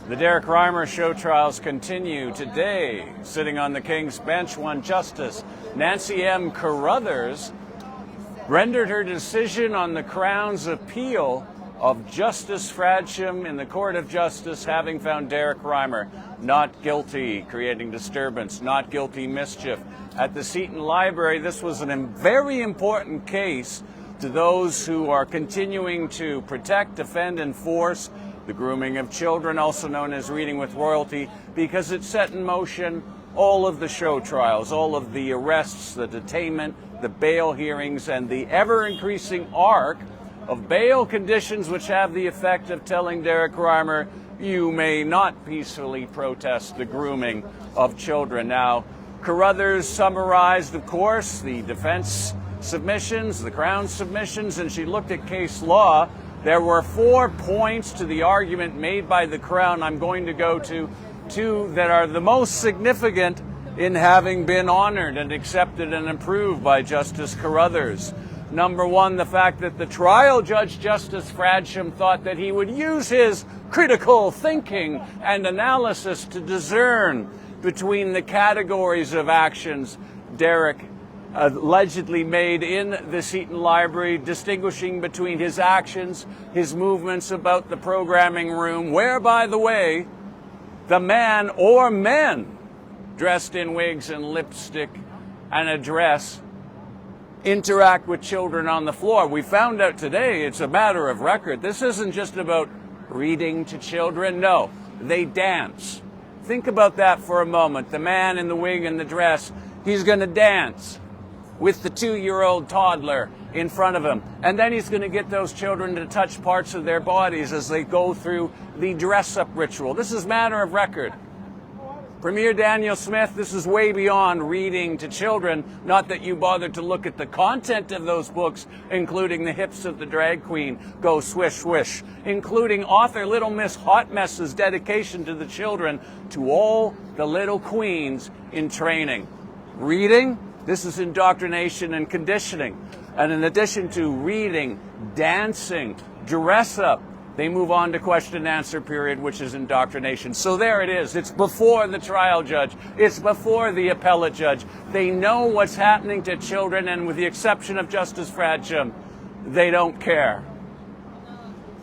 The Derek REIMER show trials continue today. Sitting on the King's Bench, one Justice Nancy M. Carruthers rendered her decision on the Crown's appeal of Justice Fradsham in the Court of Justice, having found Derek REIMER not guilty, creating disturbance, not guilty mischief. At the Seton Library, this was a very important case to those who are continuing to protect, defend, enforce the grooming of children, also known as reading with royalty, because it set in motion all of the show trials, all of the arrests, the detainment, the bail hearings, and the ever-increasing arc of bail conditions which have the effect of telling Derek REIMER, you may not peacefully protest the grooming of children. Now, Carruthers summarized, of course, the defense submissions, the Crown submissions, and she looked at case law. There were 4 points to the argument made by the Crown. I'm going to go to 2 that are the most significant in having been honored and accepted and approved by Justice Carruthers. Number 1, the fact that the trial judge, Justice Fradsham, thought that he would use his critical thinking and analysis to discern between the categories of actions Derek allegedly made in the Seton Library, distinguishing between his actions, his movements about the programming room, where, by the way, the man or men dressed in wigs and lipstick and a dress interact with children on the floor. We found out today it's a matter of record. This isn't just about reading to children. No, they dance. Think about that for a moment. The man in the wig and the dress, he's going to dance with the 2-year-old toddler in front of him. And then he's going to get those children to touch parts of their bodies as they go through the dress-up ritual. This is matter of record. Premier Daniel Smith, this is way beyond reading to children. Not that you bothered to look at the content of those books, including The Hips of the Drag Queen, Go Swish Swish, including author Little Miss Hot Mess's dedication to the children, to all the little queens in training. Reading, this is indoctrination and conditioning. And in addition to reading, dancing, dress up, they move on to question and answer period, which is indoctrination. So there it is. It's before the trial judge. It's before the appellate judge. They know what's happening to children, and with the exception of Justice Fradsham, they don't care.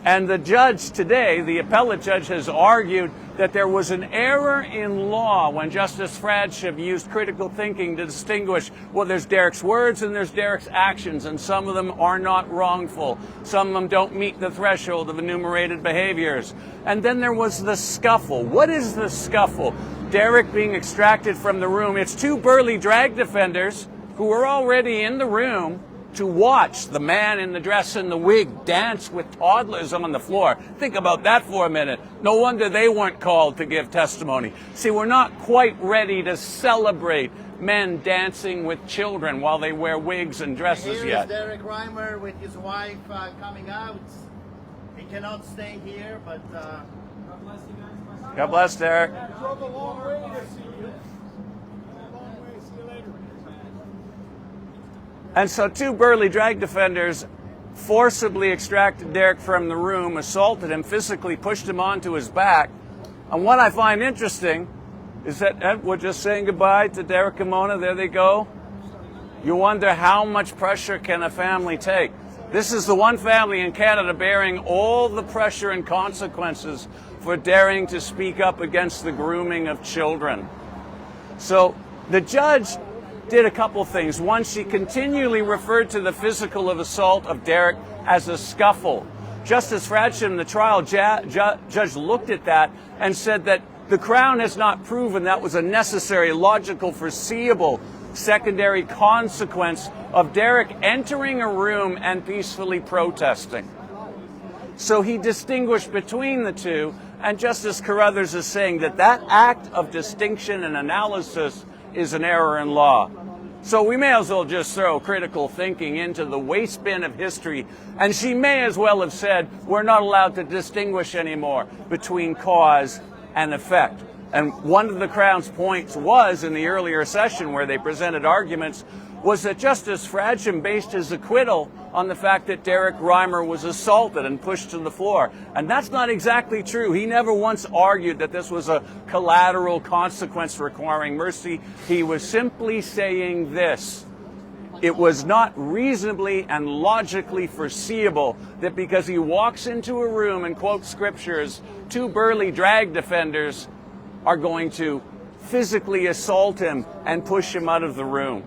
And the judge today, the appellate judge, has argued that there was an error in law when Justice Fradsham used critical thinking to distinguish, well, there's Derek's words and there's Derek's actions, and some of them are not wrongful. Some of them don't meet the threshold of enumerated behaviors. And then there was the scuffle. What is the scuffle? Derek being extracted from the room. It's 2 burly drag defenders who were already in the room to watch the man in the dress and the wig dance with toddlers on the floor. Think about that for a minute. No wonder they weren't called to give testimony. See, we're not quite ready to celebrate men dancing with children while they wear wigs and dresses yet. Here is Derek REIMER with his wife coming out. He cannot stay here, but... God bless you guys. God bless, Derek. Drove a long way to see you. A long way. See you later. And so 2 burly drag defenders forcibly extracted Derek from the room, assaulted him, physically pushed him onto his back. And what I find interesting is that we're just saying goodbye to Derek and Mona. There they go. You wonder how much pressure can a family take. This is the one family in Canada bearing all the pressure and consequences for daring to speak up against the grooming of children. So the judge did a couple things. One, she continually referred to the physical assault of Derek as a scuffle. Justice Fradsham, the trial judge, looked at that and said that the Crown has not proven that was a necessary, logical, foreseeable secondary consequence of Derek entering a room and peacefully protesting. So he distinguished between the 2, and Justice Carruthers is saying that that act of distinction and analysis is an error in law. So we may as well just throw critical thinking into the waste bin of history, and she may as well have said we're not allowed to distinguish anymore between cause and effect. And one of the Crown's points was, in the earlier session where they presented arguments, was that Justice Fragem based his acquittal on the fact that Derek REIMER was assaulted and pushed to the floor. And that's not exactly true. He never once argued that this was a collateral consequence requiring mercy. He was simply saying this: it was not reasonably and logically foreseeable that because he walks into a room and quotes scriptures, two burly drag defenders are going to physically assault him and push him out of the room.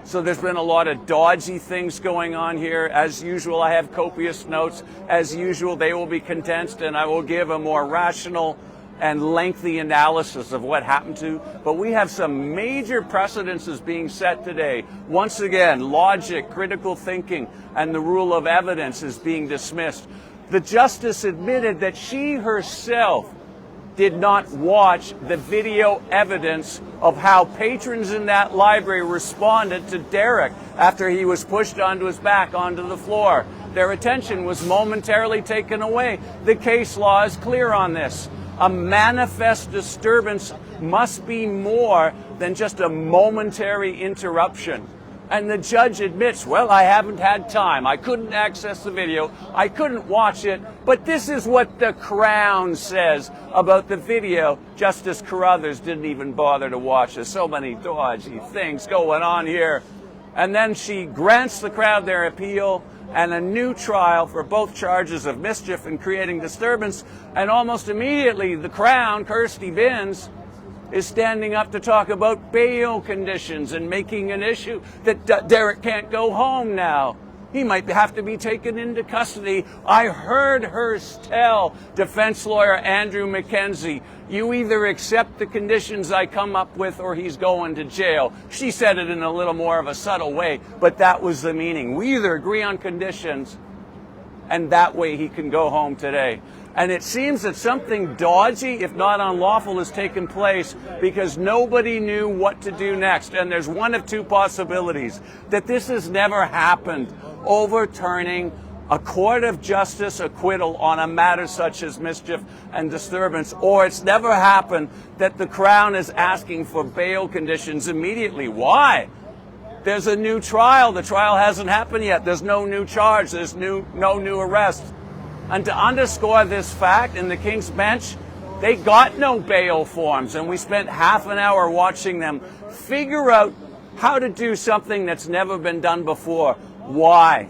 So there's been a lot of dodgy things going on here. As usual, I have copious notes. As usual, they will be condensed, and I will give a more rational and lengthy analysis of what happened to. But we have some major precedences being set today. Once again, logic, critical thinking, and the rule of evidence is being dismissed. The justice admitted that she herself did not watch the video evidence of how patrons in that library responded to Derek after he was pushed onto his back onto the floor. Their attention was momentarily taken away. The case law is clear on this. A manifest disturbance must be more than just a momentary interruption. And the judge admits, well, I haven't had time. I couldn't access the video. I couldn't watch it. But this is what the Crown says about the video. Justice Carruthers didn't even bother to watch. There's so many dodgy things going on here. And then she grants the crowd their appeal and a new trial for both charges of mischief and creating disturbance. And almost immediately, the Crown, Kirsty Binns, is standing up to talk about bail conditions and making an issue that Derek can't go home now. He might have to be taken into custody. I heard her tell defense lawyer Andrew McKenzie, you either accept the conditions I come up with or he's going to jail. She said it in a little more of a subtle way, but that was the meaning. We either agree on conditions and that way he can go home today. And it seems that something dodgy, if not unlawful, has taken place because nobody knew what to do next. And there's one of two possibilities: that this has never happened, overturning a court of justice acquittal on a matter such as mischief and disturbance, or it's never happened that the Crown is asking for bail conditions immediately. Why? There's a new trial. The trial hasn't happened yet. There's no new charge. There's no new arrest. And to underscore this fact, in the King's Bench, they got no bail forms, and we spent half an hour watching them figure out how to do something that's never been done before. Why?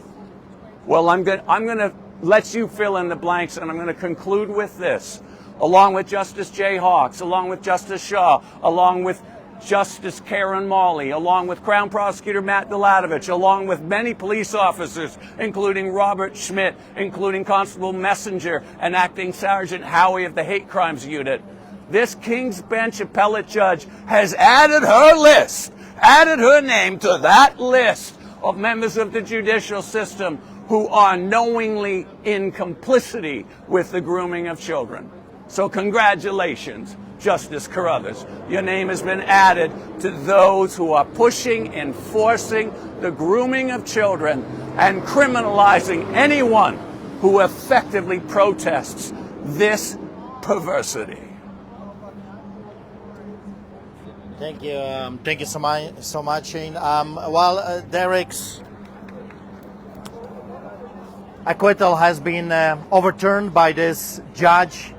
Well, I'm going to let you fill in the blanks, and I'm going to conclude with this. Along with Justice Jay Hawkes, along with Justice Shaw, along with Justice Karen Molly, along with Crown Prosecutor Matt Delatovich, along with many police officers, including Robert Schmidt, including Constable Messenger and Acting Sergeant Howie of the Hate Crimes Unit. This King's Bench appellate judge has added her name to that list of members of the judicial system who are knowingly in complicity with the grooming of children. So congratulations, Justice Carruthers. Your name has been added to those who are pushing, enforcing the grooming of children and criminalizing anyone who effectively protests this perversity. Thank you so much, Shane. Derek's acquittal has been overturned by this judge.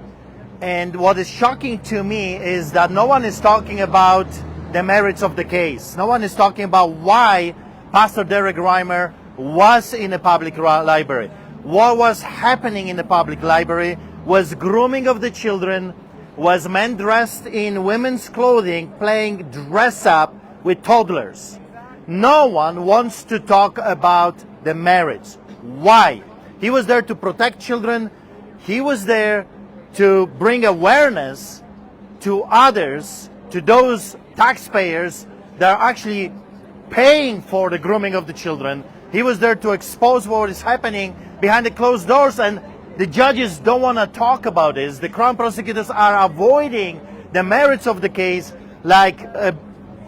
And what is shocking to me is that no one is talking about the merits of the case. No one is talking about why Pastor Derek REIMER was in a public library. What was happening in the public library was grooming of the children, was men dressed in women's clothing playing dress up with toddlers. No one wants to talk about the merits. Why? He was there to protect children. He was there to bring awareness to others, to those taxpayers that are actually paying for the grooming of the children. He was there to expose what is happening behind the closed doors, and the judges don't want to talk about this. The Crown prosecutors are avoiding the merits of the case like a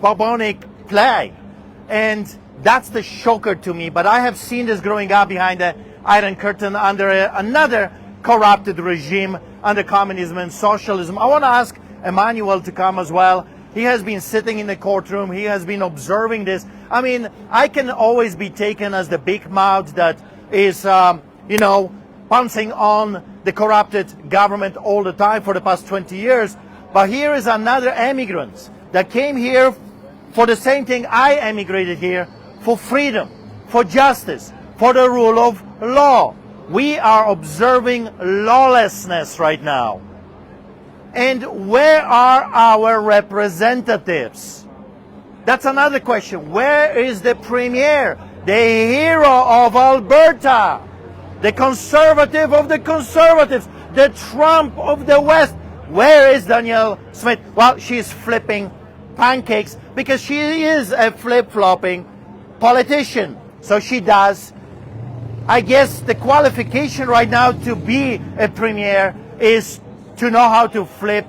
bubonic plague. And that's the shocker to me. But I have seen this growing up behind the Iron Curtain under another corrupted regime, under communism and socialism. I want to ask Emmanuel to come as well. He has been sitting in the courtroom. He has been observing this. I mean, I can always be taken as the big mouth that is, pouncing on the corrupted government all the time for the past 20 years. But here is another immigrant that came here for the same thing I emigrated here, for freedom, for justice, for the rule of law. We are observing lawlessness right now. And where are our representatives? That's another question. Where is the premier, the hero of Alberta, the conservative of the conservatives, the Trump of the West? Where is Danielle Smith? Well, she's flipping pancakes because she is a flip-flopping politician. So she does. I guess the qualification right now to be a premier is to know how to flip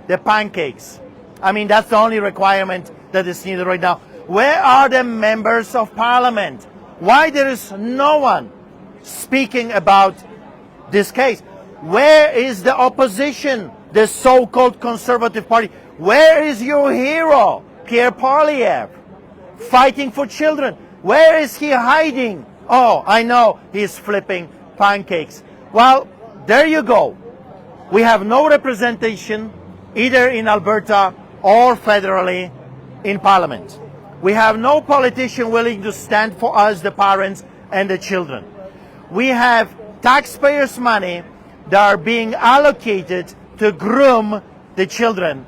the pancakes. I mean, that's the only requirement that is needed right now. Where are the members of parliament? Why there is no one speaking about this case? Where is the opposition, the so-called Conservative Party? Where is your hero, Pierre Poilievre, fighting for children? Where is he hiding? Oh, I know, he's flipping pancakes. Well, there you go. We have no representation either in Alberta or federally in Parliament. We have no politician willing to stand for us, the parents and the children. We have taxpayers' money that are being allocated to groom the children.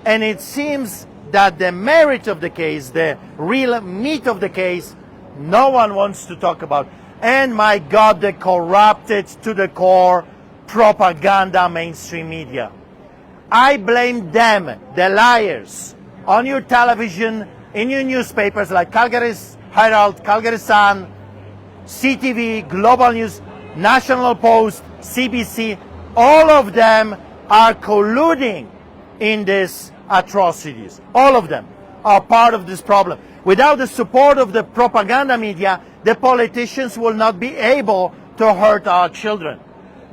And it seems that the merit of the case, the real meat of the case, no one wants to talk about. And my God, the corrupted to the core propaganda mainstream media. I blame them, the liars, on your television, in your newspapers like Calgary Herald, Calgary Sun, CTV, Global News, National Post, CBC. All of them are colluding in these atrocities. All of them are part of this problem. Without the support of the propaganda media, the politicians will not be able to hurt our children.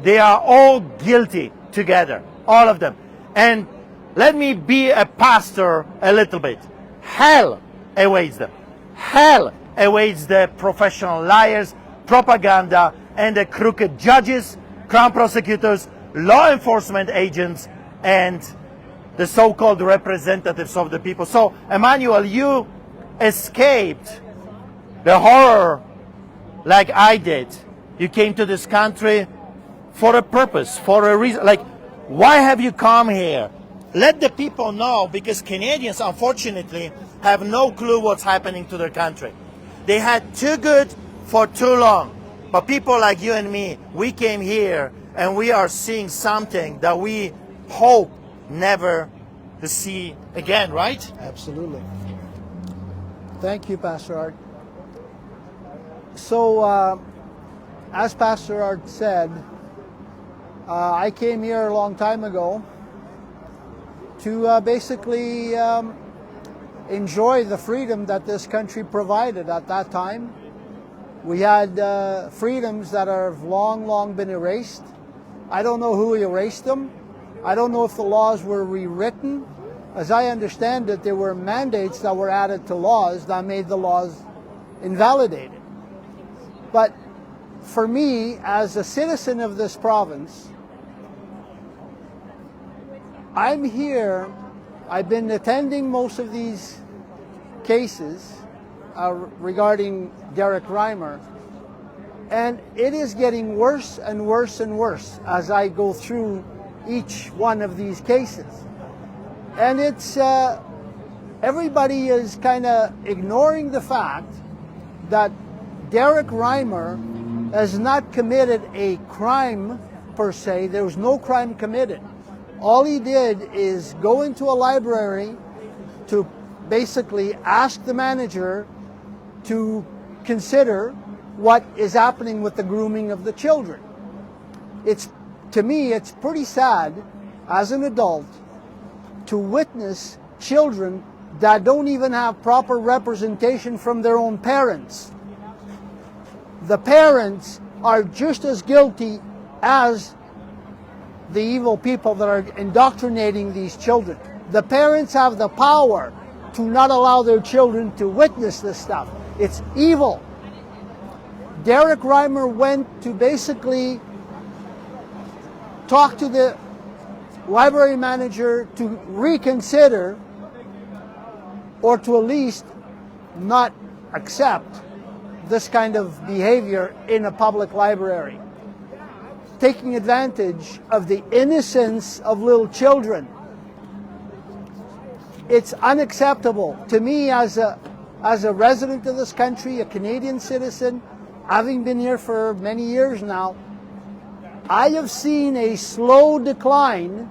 They are all guilty together, all of them. And let me be a pastor a little bit. Hell awaits them. Hell awaits the professional liars, propaganda, and the crooked judges, crown prosecutors, law enforcement agents, and the so-called representatives of the people. So, Emmanuel, you escaped the horror like I did. You came to this country for a purpose, for a reason. Like, why have you come here? Let the people know, because Canadians, unfortunately, have no clue what's happening to their country. They had too good for too long. But people like you and me, we came here and we are seeing something that we hope never to see again, right? Absolutely. Thank you, Pastor Art. So, as Pastor Art said, I came here a long time ago to basically enjoy the freedom that this country provided at that time. We had freedoms that have long been erased. I don't know who erased them. I don't know if the laws were rewritten. As I understand it, there were mandates that were added to laws that made the laws invalidated. But for me, as a citizen of this province, I'm here. I've been attending most of these cases regarding Derek REIMER, and it is getting worse and worse and worse as I go through each one of these cases. And it's everybody is kind of ignoring the fact that Derek REIMER has not committed a crime per se. There was no crime committed. All he did is go into a library to basically ask the manager to consider what is happening with the grooming of the children. To me, it's pretty sad as an adult to witness children that don't even have proper representation from their own parents. The parents are just as guilty as the evil people that are indoctrinating these children. The parents have the power to not allow their children to witness this stuff. It's evil. Derek REIMER went to basically talk to the library manager to reconsider, or to at least not accept this kind of behavior in a public library, taking advantage of the innocence of little children. It's unacceptable to me as a resident of this country, a Canadian citizen, having been here for many years now. I have seen a slow decline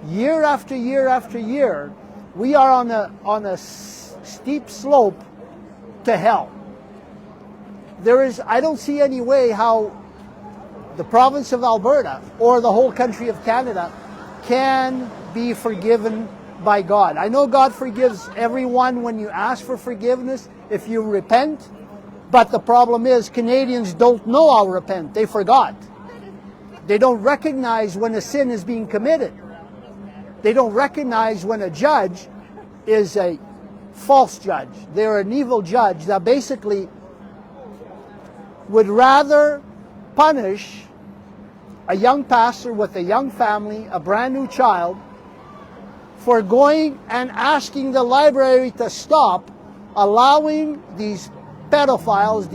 year after year after year. We are on a steep slope to hell. I don't see any way how the province of Alberta or the whole country of Canada can be forgiven by God. I know God forgives everyone when you ask for forgiveness, if you repent, but the problem is Canadians don't know how to repent. They forgot. They don't recognize when a sin is being committed. They don't recognize when a judge is a false judge. They're an evil judge that basically would rather punish a young pastor with a young family, a brand new child, for going and asking the library to stop allowing these pedophiles,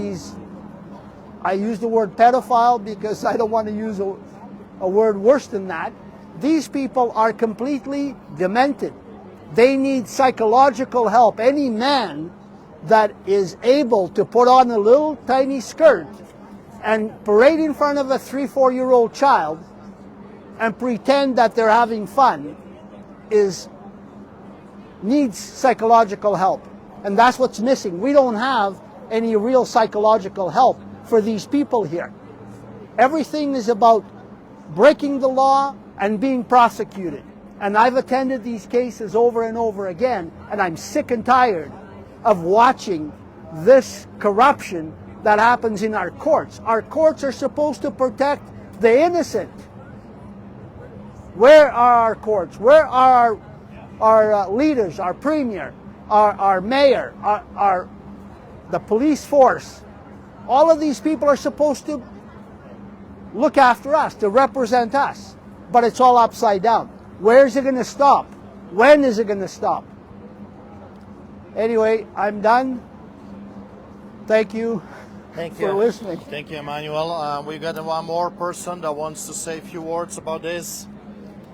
I use the word pedophile because I don't want to use a word worse than that. These people are completely demented. They need psychological help. Any man that is able to put on a little tiny skirt and parade in front of a 3-4-year-old child and pretend that they're having fun needs psychological help. And that's what's missing. We don't have any real psychological help for these people here. Everything is about breaking the law and being prosecuted. And I've attended these cases over and over again, and I'm sick and tired of watching this corruption that happens in our courts. Our courts are supposed to protect the innocent. Where are our courts? Where are our leaders, our premier, our mayor, the police force? All of these people are supposed to look after us, to represent us, but it's all upside down. Where is it going to stop? When is it going to stop? Anyway, I'm done. Thank you. For listening. Thank you, Emmanuel. We got one more person that wants to say a few words about this.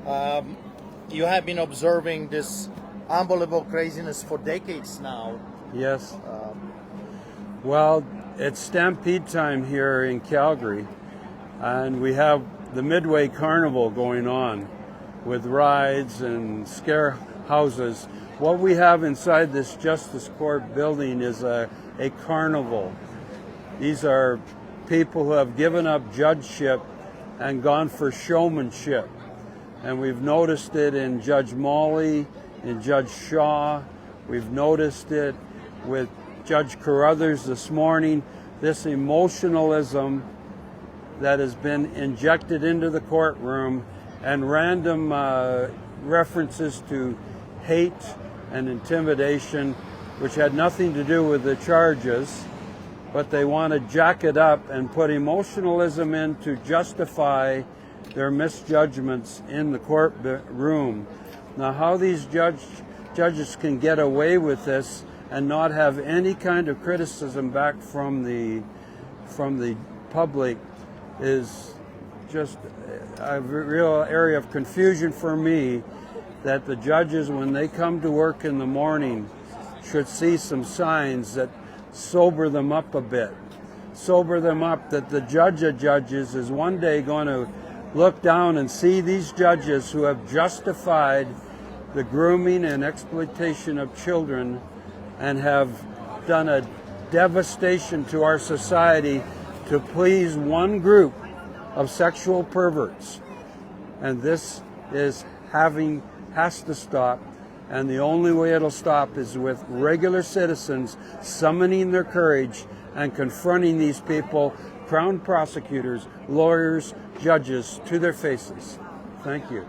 You have been observing this unbelievable craziness for decades now. Yes. Well, it's Stampede time here in Calgary, and we have the Midway Carnival going on with rides and scare houses. What we have inside this Justice Court building is a carnival. These are people who have given up judgeship and gone for showmanship. And we've noticed it in Judge Molly, in Judge Shaw. We've noticed it with Judge Carruthers this morning. This emotionalism that has been injected into the courtroom, and random references to hate and intimidation, which had nothing to do with the charges, but they want to jack it up and put emotionalism in to justify their misjudgments in the courtroom. Now, how these judges can get away with this and not have any kind of criticism back from the public is just a real area of confusion for me, that the judges, when they come to work in the morning, should see some signs that sober them up a bit. Sober them up that the judge of judges is one day going to look down and see these judges who have justified the grooming and exploitation of children and have done a devastation to our society to please one group of sexual perverts. And this has to stop, and the only way it'll stop is with regular citizens summoning their courage and confronting these people, Crown prosecutors, lawyers, judges, to their faces. Thank you.